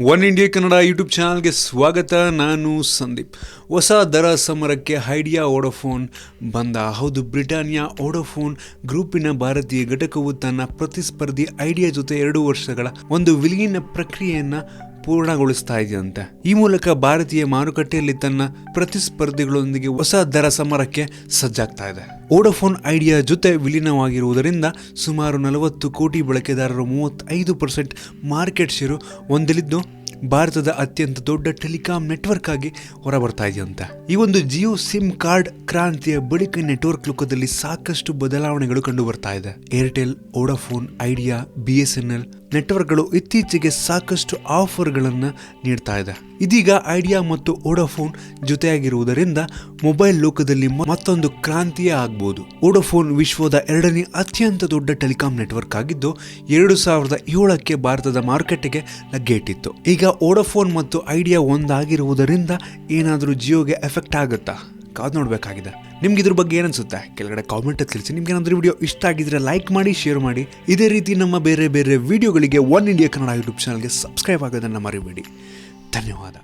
One India Kannada YouTube ಚಾನಲ್ಗೆ ಸ್ವಾಗತ. ನಾನು ಸಂದೀಪ್. ಹೊಸ ದರ ಸಮರಕ್ಕೆ ಐಡಿಯಾ ವೋಡಾಫೋನ್ ಬಂದ. ಹೌದು, ಬ್ರಿಟಾನಿಯಾ ವೋಡಾಫೋನ್ ಗ್ರೂಪಿನ ಭಾರತೀಯ ಘಟಕವು ತನ್ನ ಪ್ರತಿಸ್ಪರ್ಧಿ ಐಡಿಯಾ ಜೊತೆ 2 ವರ್ಷಗಳ ಒಂದು ವಿಲೀನ ಪ್ರಕ್ರಿಯೆಯನ್ನು ಪೂರ್ಣಗೊಳಿಸ್ತಾ ಇದೆಯಂತೆ. ಈ ಮೂಲಕ ಭಾರತೀಯ ಮಾರುಕಟ್ಟೆಯಲ್ಲಿ ತನ್ನ ಪ್ರತಿಸ್ಪರ್ಧಿಗಳೊಂದಿಗೆ ಹೊಸ ದರ ಸಮರಕ್ಕೆ ಸಜ್ಜಾಗ್ತಾ ಇದೆ. ವೋಡಾಫೋನ್ ಐಡಿಯಾ ಜೊತೆ ವಿಲೀನವಾಗಿರುವುದರಿಂದ ಸುಮಾರು 40 ಕೋಟಿ ಬಳಕೆದಾರರು 35% ಮಾರ್ಕೆಟ್ ಶೇರು ಹೊಂದಲಿದ್ದು ಭಾರತದ ಅತ್ಯಂತ ದೊಡ್ಡ ಟೆಲಿಕಾಂ ನೆಟ್ವರ್ಕ್ ಆಗಿ ಹೊರಬರ್ತಾ ಇದೆಯಂತೆ. ಈ ಒಂದು ಜಿಯೋ ಸಿಮ್ ಕಾರ್ಡ್ ಕ್ರಾಂತಿಯ ಬಳಿಕ ನೆಟ್ವರ್ಕ್ ಲೋಕದಲ್ಲಿ ಸಾಕಷ್ಟು ಬದಲಾವಣೆಗಳು ಕಂಡು ಬರ್ತಾ ಇದೆ. ಏರ್ಟೆಲ್, ವೋಡಾಫೋನ್ ಐಡಿಯಾ, BSNL ನೆಟ್ವರ್ಕ್ಗಳು ಇತ್ತೀಚೆಗೆ ಸಾಕಷ್ಟು ಆಫರ್ಗಳನ್ನು ನೀಡ್ತಾ ಇದೆ. ಇದೀಗ ಐಡಿಯಾ ಮತ್ತು ವೋಡಾಫೋನ್ ಜೊತೆಯಾಗಿರುವುದರಿಂದ ಮೊಬೈಲ್ ಲೋಕದಲ್ಲಿ ಮತ್ತೊಂದು ಕ್ರಾಂತಿಯೇ ಆಗ್ಬೋದು. ವೋಡಾಫೋನ್ ವಿಶ್ವದ 2ನೇ ಅತ್ಯಂತ ದೊಡ್ಡ ಟೆಲಿಕಾಂ ನೆಟ್ವರ್ಕ್ ಆಗಿದ್ದು 2007ಕ್ಕೆ ಭಾರತದ ಮಾರುಕಟ್ಟೆಗೆ ಲಗ್ಗೆ ಇಟ್ಟಿತ್ತು. ಈಗ ವೋಡಾಫೋನ್ ಮತ್ತು ಐಡಿಯಾ ಒಂದಾಗಿರುವುದರಿಂದ ಏನಾದರೂ ಜಿಯೋಗೆ ಎಫೆಕ್ಟ್ ಆಗುತ್ತಾ? ಕಾದು ನೋಡಬೇಕಾಗಿದೆ. ನಿಮ್ಗೆ ಇದ್ರ ಬಗ್ಗೆ ಏನನ್ಸುತ್ತೆ ಕೆಳಗಡೆ ಕಾಮೆಂಟ್ ತಿಳಿಸಿ. ನಿಮ್ಗೆ ಏನಾದರೂ ವಿಡಿಯೋ ಇಷ್ಟ ಆಗಿದ್ರೆ ಲೈಕ್ ಮಾಡಿ, ಶೇರ್ ಮಾಡಿ. ಇದೇ ರೀತಿ ನಮ್ಮ ಬೇರೆ ಬೇರೆ ವಿಡಿಯೋಗಳಿಗೆ ಒನ್ ಇಂಡಿಯಾ ಕನ್ನಡ ಯೂಟ್ಯೂಬ್ ಚಾನಲ್ಗೆ ಸಬ್ಸ್ಕ್ರೈಬ್ ಆಗೋದನ್ನು ಮರಿಬೇಡಿ. ಧನ್ಯವಾದ.